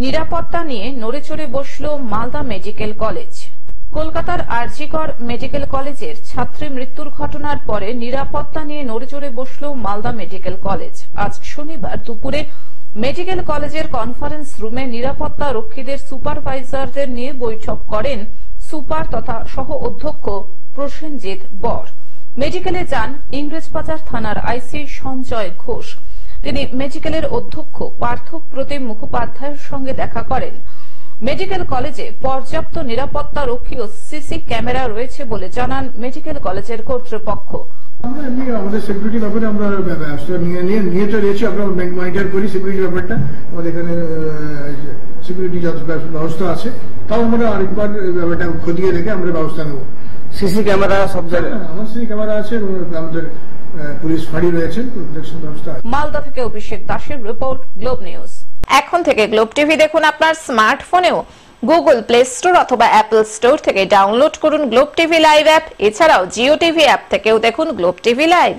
নিরাপত্তা নিয়ে নড়েচড়ে বসল মালদা মেডিকেল কলেজ। কলকাতার আরজিকর মেডিকেল কলেজের ছাত্রী মৃত্যুর ঘটনার পরে নিরাপত্তা নিয়ে নড়েচড়ে বসল মালদা মেডিকেল কলেজ। আজ শনিবার দুপুরে মেডিকেল কলেজের কনফারেন্স রুমে নিরাপত্তা রক্ষীদের সুপারভাইজারদের নিয়ে বৈঠক করেন সুপার তথা সহ অধ্যক্ষ প্রসেনজিৎ বর। মেডিকেলে যান ইংরেজবাজার থানার আইসি সঞ্জয় ঘোষ। তিনি মেডিকেলের অধ্যক্ষ পার্থ প্রতিম মুখোপাধ্যায়ের সঙ্গে দেখা করেন। মেডিকেল কলেজে পর্যাপ্ত নিরাপত্তা রক্ষী ও সিসি ক্যামেরা রয়েছে বলে জানান মেডিকেল কলেজের কর্তৃপক্ষ। আমরা এমনি আমাদের সিকিউরিটি ব্যাপারে আমরা ব্যবস্থা নিয়ে তো রয়েছি, আমরা মনিটর করি সিকিউরিটি ব্যাপারটা। আমাদের এখানে সিকিউরিটি যত ব্যবস্থা আছে তাও আমরা আরেকবার ব্যাপারটা খতিয়ে রেখে আমরা ব্যবস্থা নেব। সিসি ক্যামেরা সব জায়গায় আমার সিসি ক্যামেরা আছে এবং আমাদের পুলিশ ফাঁড়ি রয়েছে, প্রোটেকশন ব্যবস্থা আছে। মালদা থেকে অভিষেক দাসের রিপোর্ট, গ্লোব নিউজ। এখন থেকে গ্লোব টিভি দেখুন আপনার স্মার্টফোনেও। গুগল প্লে স্টোর অথবা অ্যাপল স্টোর থেকে ডাউনলোড করুন গ্লোব টিভি লাইভ অ্যাপ। এছাড়াও জিও টিভি অ্যাপ থেকেও দেখুন গ্লোব টিভি লাইভ।